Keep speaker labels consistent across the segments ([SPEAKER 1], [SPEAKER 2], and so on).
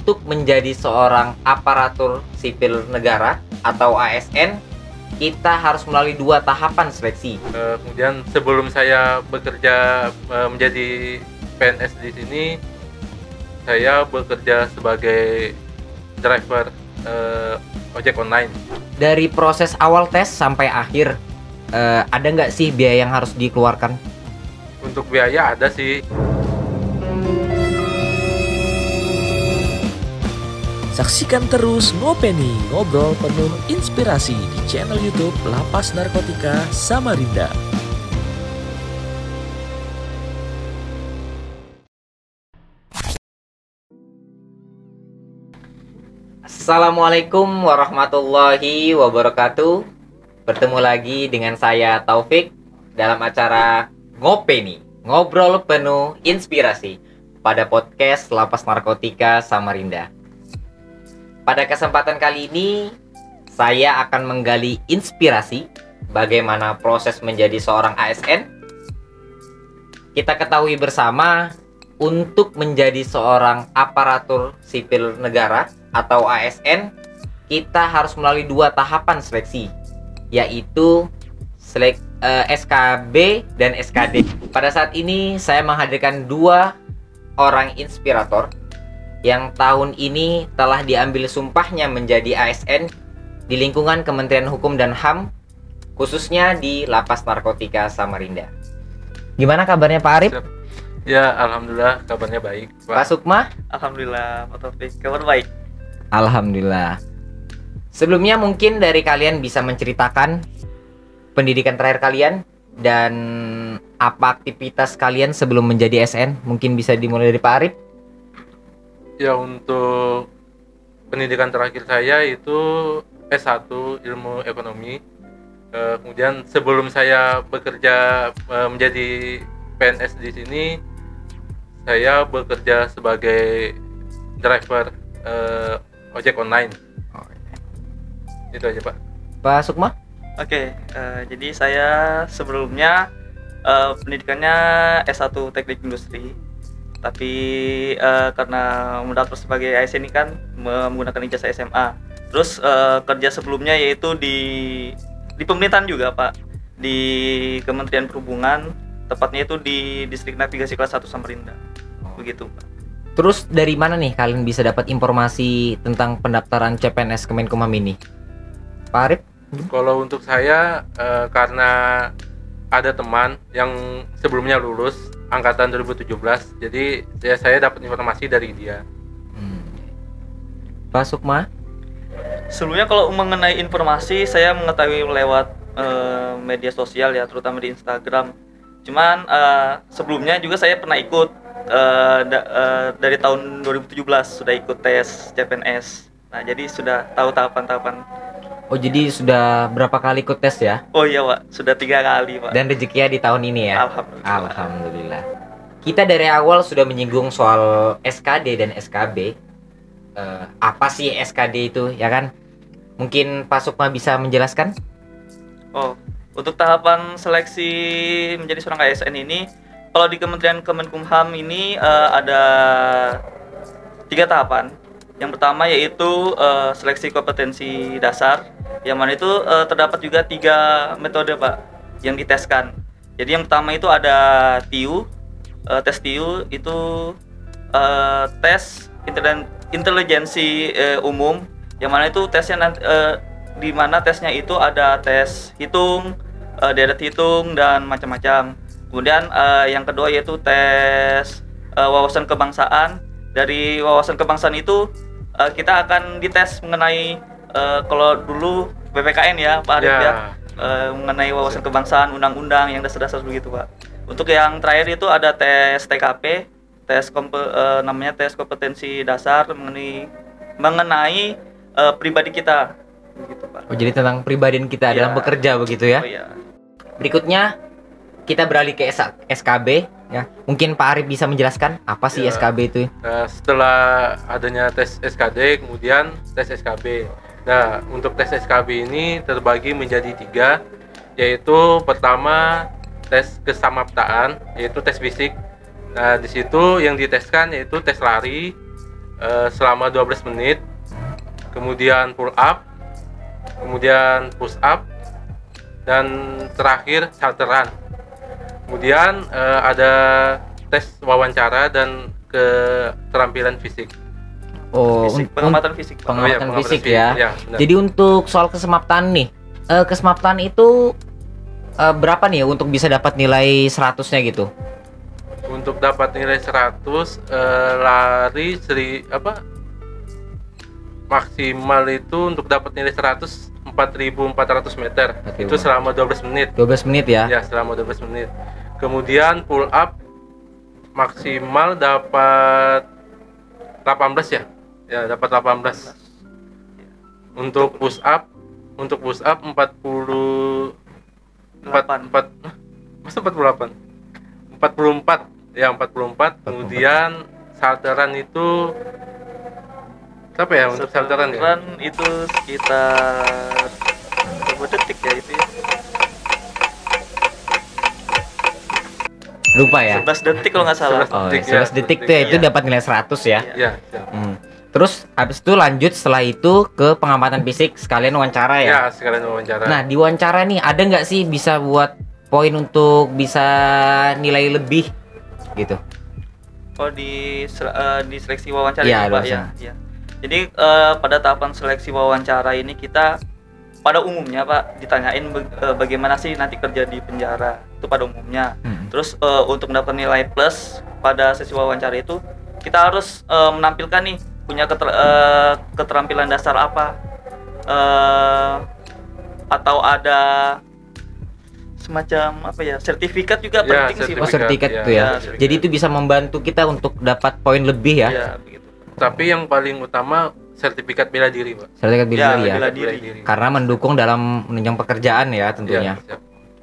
[SPEAKER 1] untuk menjadi seorang aparatur sipil negara atau ASN, kita harus melalui 2 tahapan seleksi.
[SPEAKER 2] Kemudian sebelum saya bekerja menjadi PNS di sini, saya bekerja sebagai driver ojek online.
[SPEAKER 1] Dari proses awal tes sampai akhir, ada nggak sih biaya yang harus dikeluarkan?
[SPEAKER 2] Untuk biaya ada sih.
[SPEAKER 3] Saksikan terus Ngopeni, ngobrol penuh inspirasi di channel YouTube Lapas Narkotika Samarinda.
[SPEAKER 1] Assalamualaikum warahmatullahi wabarakatuh. Bertemu lagi dengan saya Taufik dalam acara Ngopeni, ngobrol penuh inspirasi pada podcast Lapas Narkotika Samarinda. Pada kesempatan kali ini, saya akan menggali inspirasi bagaimana proses menjadi seorang ASN. Kita ketahui bersama, untuk menjadi seorang aparatur sipil negara atau ASN, kita harus melalui 2 tahapan seleksi, yaitu SKB dan SKD. Pada saat ini, saya menghadirkan 2 orang inspirator yang tahun ini telah diambil sumpahnya menjadi ASN di lingkungan Kementerian Hukum dan HAM, khususnya di Lapas Narkotika Samarinda. Gimana kabarnya Pak Arif?
[SPEAKER 2] Ya, alhamdulillah kabarnya baik,
[SPEAKER 1] Pak Sukma?
[SPEAKER 4] Alhamdulillah, Pak Taufik, kabar baik.
[SPEAKER 1] Alhamdulillah. Sebelumnya mungkin dari kalian bisa menceritakan pendidikan terakhir kalian dan apa aktivitas kalian sebelum menjadi ASN. Mungkin bisa dimulai dari Pak Arif.
[SPEAKER 2] Ya, untuk pendidikan terakhir saya itu S1 Ilmu Ekonomi. Kemudian sebelum saya bekerja menjadi PNS di sini, saya bekerja sebagai driver ojek online. Itu aja, Pak.
[SPEAKER 1] Pak Sukma?
[SPEAKER 4] Oke, jadi saya sebelumnya pendidikannya S1 Teknik Industri, tapi karena mendaftar sebagai ASN ini kan menggunakan ijazah SMA. Terus kerja sebelumnya yaitu di pemerintahan juga, Pak, di Kementerian Perhubungan, tepatnya itu di Distrik Navigasi Kelas 1 Samarinda. Begitu, Pak.
[SPEAKER 1] Terus dari mana nih kalian bisa dapat informasi tentang pendaftaran CPNS Kemenkumham ini? Pak Arif?
[SPEAKER 2] Kalau untuk saya, karena ada teman yang sebelumnya lulus angkatan 2017, jadi saya dapat informasi dari dia.
[SPEAKER 1] Pak Sukma?
[SPEAKER 4] Sebelumnya kalau mengenai informasi, saya mengetahui lewat media sosial ya, terutama di Instagram. Cuman sebelumnya juga saya pernah ikut dari tahun 2017 sudah ikut tes CPNS. Nah, jadi sudah tahu tahapan-tahapan.
[SPEAKER 1] Oh, jadi sudah berapa kali ikut tes ya?
[SPEAKER 4] Oh iya, Pak, sudah 3 kali, Pak.
[SPEAKER 1] Dan rezekinya di tahun ini ya?
[SPEAKER 4] Alhamdulillah.
[SPEAKER 1] Alhamdulillah. Kita dari awal sudah menyinggung soal SKD dan SKB. Apa sih SKD itu, ya kan? Mungkin Pak Sukma bisa menjelaskan?
[SPEAKER 4] Oh, untuk tahapan seleksi menjadi seorang ASN ini, kalau di Kementerian Kemenkumham ini ada 3 tahapan. Yang pertama yaitu seleksi kompetensi dasar, yang mana itu terdapat juga 3 metode, Pak, yang diteskan. Jadi yang pertama itu ada TIU, tes TIU itu tes intelijensi umum, yang mana itu tesnya nanti di mana tesnya itu ada tes hitung, deret hitung dan macam-macam. Kemudian yang kedua yaitu tes wawasan kebangsaan. Dari wawasan kebangsaan itu kita akan dites mengenai kalau dulu PPKN ya, Pak Arif ya, mengenai wawasan kebangsaan, undang-undang yang dasar-dasar begitu, Pak. Untuk yang terakhir itu ada tes TKP, namanya tes kompetensi dasar mengenai pribadi kita, begitu, Pak.
[SPEAKER 1] Oh, jadi tentang pribadian kita dalam bekerja begitu ya?
[SPEAKER 4] Oh, iya.
[SPEAKER 1] Berikutnya kita beralih ke SKB ya. Mungkin Pak Arif bisa menjelaskan apa sih SKB itu?
[SPEAKER 2] Setelah adanya tes SKD, kemudian tes SKB. Nah, untuk tes SKB ini terbagi menjadi 3, yaitu pertama tes kesamaptaan, yaitu tes fisik. Nah, di situ yang diteskan yaitu tes lari, selama 12 menit, kemudian pull up, kemudian push up, dan terakhir charteran. Kemudian ada tes wawancara dan keterampilan fisik.
[SPEAKER 1] Oh,
[SPEAKER 4] pengamatan fisik, Pak.
[SPEAKER 1] pengamatan
[SPEAKER 2] pengamatan
[SPEAKER 1] fisik
[SPEAKER 2] fisik,
[SPEAKER 1] ya.
[SPEAKER 2] ya, benar.
[SPEAKER 1] Jadi untuk soal kesemaptan nih, kesemaptan itu berapa nih untuk bisa dapat nilai 100-nya gitu?
[SPEAKER 2] Untuk dapat nilai 100 lari maksimal itu untuk dapat nilai 100 4.400 meter.
[SPEAKER 1] 4.400.
[SPEAKER 2] Itu selama 12 menit.
[SPEAKER 1] 12 menit ya?
[SPEAKER 2] Ya, selama 12 menit. Kemudian pull up maksimal dapat 18 ya. Ya, dapat 18. Untuk push up 40 masa 48? 44. Ya, 44. Kemudian salteran itu berapa ya untuk salteran ya?
[SPEAKER 4] Salteran itu sekitar berapa detik ya itu ya?
[SPEAKER 1] Lupa ya?
[SPEAKER 4] 11 detik kalau nggak salah.
[SPEAKER 2] 11
[SPEAKER 1] Oh,
[SPEAKER 2] detik,
[SPEAKER 1] 11
[SPEAKER 2] ya,
[SPEAKER 1] detik
[SPEAKER 2] 11
[SPEAKER 1] tuh ya, itu
[SPEAKER 4] Iya.
[SPEAKER 1] dapat nilai 100 ya?
[SPEAKER 2] Ya, ya.
[SPEAKER 1] Terus habis itu lanjut setelah itu ke pengamatan fisik sekalian wawancara ya?
[SPEAKER 2] Ya, sekalian wawancara.
[SPEAKER 1] Nah, di wawancara nih ada nggak sih bisa buat poin untuk bisa nilai lebih gitu?
[SPEAKER 4] Oh di seleksi wawancara
[SPEAKER 1] Iya,
[SPEAKER 4] itu, Pak
[SPEAKER 1] ada
[SPEAKER 4] ya. Iya. Jadi pada tahapan seleksi wawancara ini kita pada umumnya Pak ditanyain bagaimana sih nanti kerja di penjara itu pada umumnya. Terus untuk mendapat nilai plus pada sesi wawancara itu kita harus menampilkan nih punya keterampilan dasar apa atau ada semacam apa ya sertifikat juga
[SPEAKER 2] Ya,
[SPEAKER 4] penting sih
[SPEAKER 1] Oh,
[SPEAKER 4] Pak.
[SPEAKER 1] sertifikat
[SPEAKER 2] ya.
[SPEAKER 1] tuh ya.
[SPEAKER 4] Ya, sertifikat.
[SPEAKER 1] Jadi itu bisa membantu kita untuk dapat poin lebih ya.
[SPEAKER 4] Iya, begitu.
[SPEAKER 2] Tapi yang paling utama sertifikat bela diri, Pak.
[SPEAKER 1] Sertifikat bela diri ya.
[SPEAKER 4] bela diri.
[SPEAKER 1] Karena mendukung dalam menunjang pekerjaan ya tentunya.
[SPEAKER 2] Ya, siap.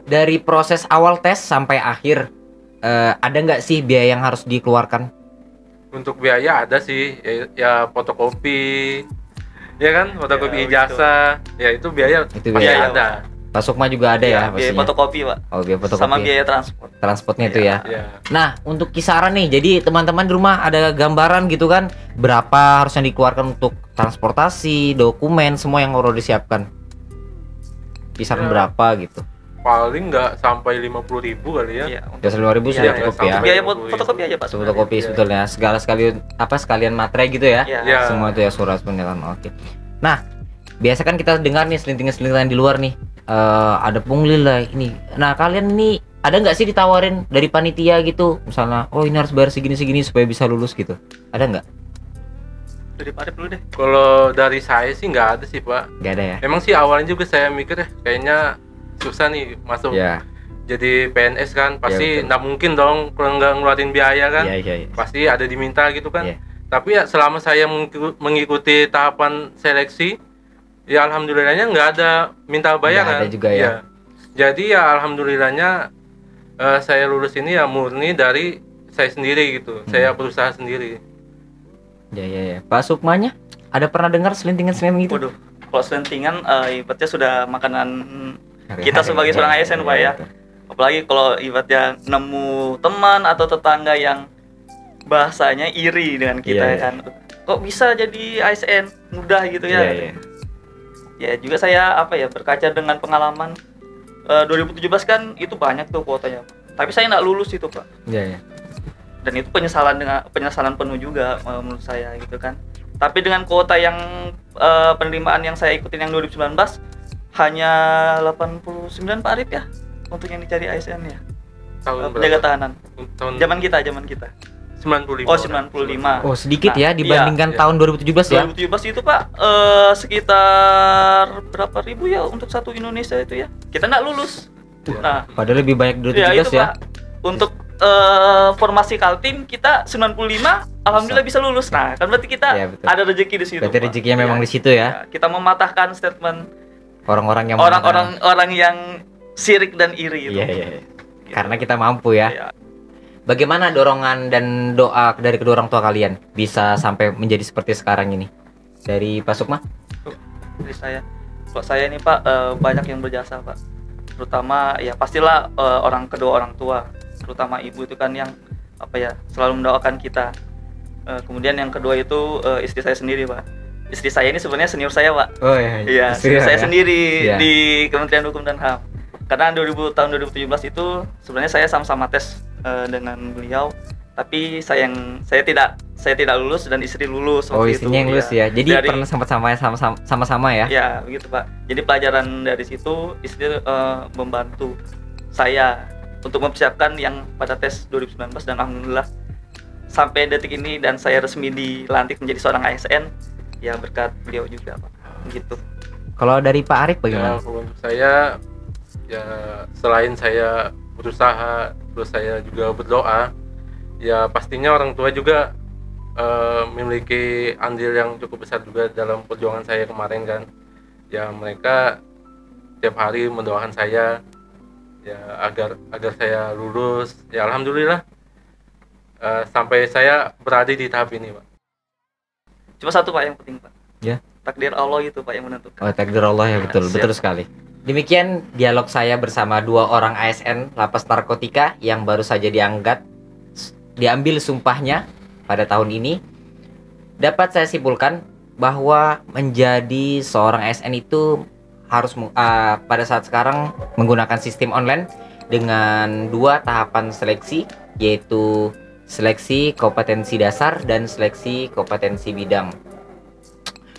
[SPEAKER 1] Dari proses awal tes sampai akhir ada nggak sih biaya yang harus dikeluarkan?
[SPEAKER 2] Untuk biaya ada sih, ya fotokopi, ya kan, fotokopi
[SPEAKER 4] Ya,
[SPEAKER 2] ijazah, ya itu biaya
[SPEAKER 1] Itu
[SPEAKER 2] pasti
[SPEAKER 1] biaya.
[SPEAKER 2] ada.
[SPEAKER 1] Pak Sukma juga ada ya,
[SPEAKER 4] Biaya
[SPEAKER 1] pastinya.
[SPEAKER 4] fotokopi Pak.
[SPEAKER 1] Oh, biaya fotokopi.
[SPEAKER 4] Sama biaya transport.
[SPEAKER 1] Transportnya itu ya.
[SPEAKER 2] Ya,
[SPEAKER 1] Nah, untuk kisaran nih, jadi teman-teman di rumah ada gambaran gitu kan, berapa harus yang dikeluarkan untuk transportasi, dokumen, semua yang harus disiapkan. Kisaran
[SPEAKER 2] Ya.
[SPEAKER 1] berapa gitu?
[SPEAKER 2] paling nggak sampai 50.000 kali ya.
[SPEAKER 4] Iya.
[SPEAKER 1] Ya 5.000 sudah
[SPEAKER 2] Iya,
[SPEAKER 1] cukup
[SPEAKER 2] sampai
[SPEAKER 1] ya.
[SPEAKER 4] Biaya
[SPEAKER 2] 50.000.
[SPEAKER 4] fotokopi aja Pak.
[SPEAKER 1] Fotokopi
[SPEAKER 2] Iya.
[SPEAKER 1] sebetulnya segala sekalian materai gitu ya.
[SPEAKER 4] Iya.
[SPEAKER 2] Ya.
[SPEAKER 1] Semua itu ya surat penilaian. Oke. Nah, biasa kan kita dengar nih selintingan-selintingan di luar nih. Ada pungli lah ini. Nah, kalian ini ada nggak sih ditawarin dari panitia gitu? Misalnya, oh ini harus bayar segini-segini supaya bisa lulus gitu. Ada nggak?
[SPEAKER 4] Dari Pak Arif dulu deh.
[SPEAKER 2] Kalau dari saya sih nggak ada sih, Pak.
[SPEAKER 1] Nggak ada ya?
[SPEAKER 2] Emang sih awalnya juga saya mikir kayaknya susah nih masuk
[SPEAKER 1] Ya.
[SPEAKER 2] jadi PNS kan, pasti
[SPEAKER 1] betul.
[SPEAKER 2] nggak mungkin dong kalau nggak ngeluarin biaya kan.
[SPEAKER 1] Iya.
[SPEAKER 2] Pasti ada diminta gitu kan.
[SPEAKER 1] Iya.
[SPEAKER 2] Tapi ya selama saya mengikuti tahapan seleksi, ya alhamdulillahnya nggak ada minta bayaran.
[SPEAKER 1] Nggak ada juga ya.
[SPEAKER 2] Jadi ya alhamdulillahnya saya lulus ini ya murni dari saya sendiri gitu. Saya berusaha sendiri.
[SPEAKER 1] Ya. Pak Sukmanya ada pernah dengar selintingan-selintingan gitu?
[SPEAKER 4] Waduh, kalau selentingan ibaratnya sudah makanan
[SPEAKER 1] Hari-hari
[SPEAKER 4] kita sebagai seorang ASN Pak ya.
[SPEAKER 1] betul.
[SPEAKER 4] Apalagi kalau ibaratnya nemu teman atau tetangga yang bahasanya iri dengan kita
[SPEAKER 1] Iya,
[SPEAKER 4] ya kan. Kok bisa jadi ASN mudah gitu ya.
[SPEAKER 1] Iya.
[SPEAKER 4] Ya juga saya berkaca dengan pengalaman 2017 kan itu banyak tuh kuotanya. Tapi saya nggak lulus itu Pak.
[SPEAKER 1] Iya.
[SPEAKER 4] Dan itu penyesalan penuh juga menurut saya gitu kan. Tapi dengan kuota yang penerimaan yang saya ikutin yang 2019 hanya 89 Pak Arif ya untuk yang dicari ASN ya.
[SPEAKER 2] Tahun
[SPEAKER 4] Penjaga
[SPEAKER 2] berapa?
[SPEAKER 4] tahanan.
[SPEAKER 2] Tahun
[SPEAKER 4] Zaman kita.
[SPEAKER 2] 95.
[SPEAKER 4] Oh 95.
[SPEAKER 1] Oh, sedikit
[SPEAKER 4] Nah,
[SPEAKER 1] ya dibandingkan
[SPEAKER 2] iya.
[SPEAKER 1] tahun 2017 ya.
[SPEAKER 4] 2017 itu Pak sekitar berapa ribu ya untuk satu Indonesia itu ya. Kita nggak lulus. Nah,
[SPEAKER 1] Padahal lebih banyak
[SPEAKER 4] ya
[SPEAKER 1] 2017
[SPEAKER 4] itu
[SPEAKER 1] ya.
[SPEAKER 4] Pak. Untuk formasi Kaltim kita 95 alhamdulillah bisa lulus. Nah, kan berarti kita
[SPEAKER 1] Iya, betul.
[SPEAKER 4] ada rezeki di situ.
[SPEAKER 1] Berarti
[SPEAKER 4] Pak.
[SPEAKER 1] rezekinya memang
[SPEAKER 4] Iya.
[SPEAKER 1] di situ ya.
[SPEAKER 4] Ya, kita mematahkan statement
[SPEAKER 1] Orang-orang yang
[SPEAKER 4] orang-orang yang sirik dan iri itu.
[SPEAKER 1] Iya. Karena kita mampu ya.
[SPEAKER 4] Iya.
[SPEAKER 1] Bagaimana dorongan dan doa dari kedua orang tua kalian bisa sampai menjadi seperti sekarang ini? Dari Pak Sukma?
[SPEAKER 4] Dari saya, kalau saya ini Pak banyak yang berjasa Pak. Terutama ya pastilah kedua orang tua, terutama ibu itu kan yang selalu mendoakan kita Kemudian yang kedua itu istri saya sendiri, Pak. Istri saya ini sebenarnya senior saya, Pak.
[SPEAKER 1] Oh iya.
[SPEAKER 4] Iya, senior saya
[SPEAKER 1] ya?
[SPEAKER 4] sendiri
[SPEAKER 1] Iya.
[SPEAKER 4] di Kementerian Hukum dan HAM. Karena tahun 2017 itu sebenarnya saya sama-sama tes dengan beliau, tapi saya tidak lulus dan istri lulus.
[SPEAKER 1] Oh,
[SPEAKER 4] waktu
[SPEAKER 1] istrinya yang lulus ya. Jadi
[SPEAKER 4] Dari-
[SPEAKER 1] pernah sempat sama-sama ya?
[SPEAKER 4] Ya, begitu, Pak. Jadi pelajaran dari situ istri membantu saya untuk mempersiapkan yang pada tes 2019 dan alhamdulillah sampai detik ini dan saya resmi dilantik menjadi seorang ASN ya berkat beliau juga, Pak. Gitu.
[SPEAKER 1] Kalau dari Pak Arif
[SPEAKER 2] Ya,
[SPEAKER 1] bagaimana?
[SPEAKER 2] kalau untuk saya ya selain saya berusaha terus saya juga berdoa, ya pastinya orang tua juga memiliki andil yang cukup besar juga dalam perjuangan saya kemarin kan. Ya mereka tiap hari mendoakan saya ya agar saya lulus. Ya alhamdulillah sampai saya berada di tahap ini, Pak.
[SPEAKER 4] Cuma satu, Pak, yang penting, Pak.
[SPEAKER 1] Ya.
[SPEAKER 4] Takdir Allah itu, Pak, yang menentukan.
[SPEAKER 1] Oh, takdir Allah ya, betul,
[SPEAKER 4] Siap.
[SPEAKER 1] betul sekali. Demikian dialog saya bersama dua orang ASN Lapas Narkotika yang baru saja diambil sumpahnya pada tahun ini. Dapat saya simpulkan bahwa menjadi seorang ASN itu harus pada saat sekarang menggunakan sistem online dengan 2 tahapan seleksi, yaitu seleksi kompetensi dasar dan seleksi kompetensi bidang.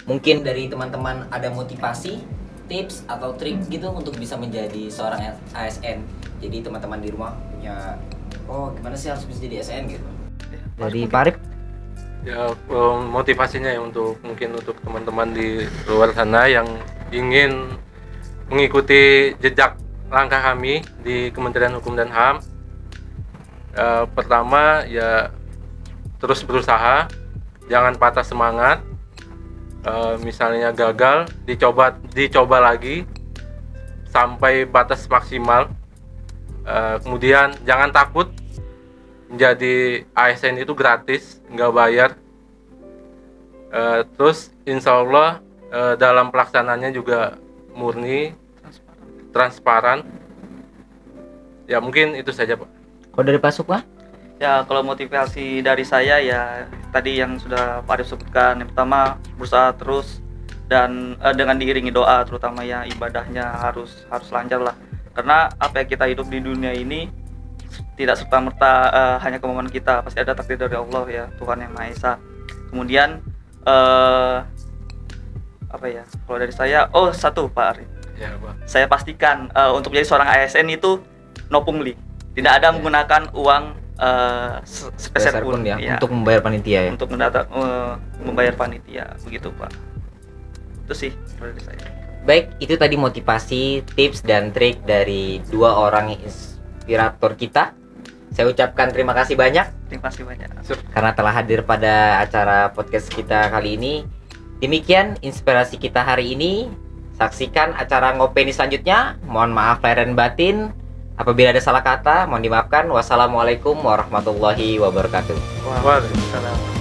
[SPEAKER 1] Mungkin dari teman-teman ada motivasi, tips atau trik gitu untuk bisa menjadi seorang ASN. Jadi teman-teman di rumah punya, oh gimana sih harus bisa jadi ASN gitu. Dari Pak Arif?
[SPEAKER 2] Ya motivasinya ya mungkin untuk teman-teman di luar sana yang ingin mengikuti jejak langkah kami di Kementerian Hukum dan HAM. Pertama ya terus berusaha, jangan patah semangat. Misalnya gagal, dicoba lagi sampai batas maksimal. Kemudian jangan takut, menjadi ASN itu gratis, nggak bayar. Terus insya Allah dalam pelaksanaannya juga murni, transparan. Ya mungkin itu saja, Pak.
[SPEAKER 1] Kalau dari Pak Sukma?
[SPEAKER 4] Ya, kalau motivasi dari saya ya tadi yang sudah Pak Arif sebutkan. Yang pertama, berusaha terus dan dengan diiringi doa, terutama ya ibadahnya harus lancar lah. Karena apa ya, kita hidup di dunia ini tidak serta-merta hanya kemauan kita, pasti ada takdir dari Allah ya, Tuhan yang Maha Esa. Kemudian apa ya? Kalau dari saya, satu, Pak Arif.
[SPEAKER 2] Ya, Pak.
[SPEAKER 4] Saya pastikan untuk menjadi seorang ASN itu no pungli. Tidak ada menggunakan uang sepeser pun
[SPEAKER 1] ya,
[SPEAKER 4] ya,
[SPEAKER 1] untuk membayar panitia ya.
[SPEAKER 4] untuk membayar panitia, begitu, Pak. Itu sih dari saya.
[SPEAKER 1] Baik, itu tadi motivasi, tips dan trik dari 2 orang inspirator kita. Saya ucapkan terima kasih banyak
[SPEAKER 4] Terima kasih banyak.
[SPEAKER 1] karena telah hadir pada acara podcast kita kali ini. Demikian inspirasi kita hari ini. Saksikan acara Ngopeni selanjutnya. Mohon maaf lahir dan batin. Apabila ada salah kata, mohon dimaafkan. Wassalamualaikum warahmatullahi wabarakatuh.
[SPEAKER 2] Waalaikumsalam.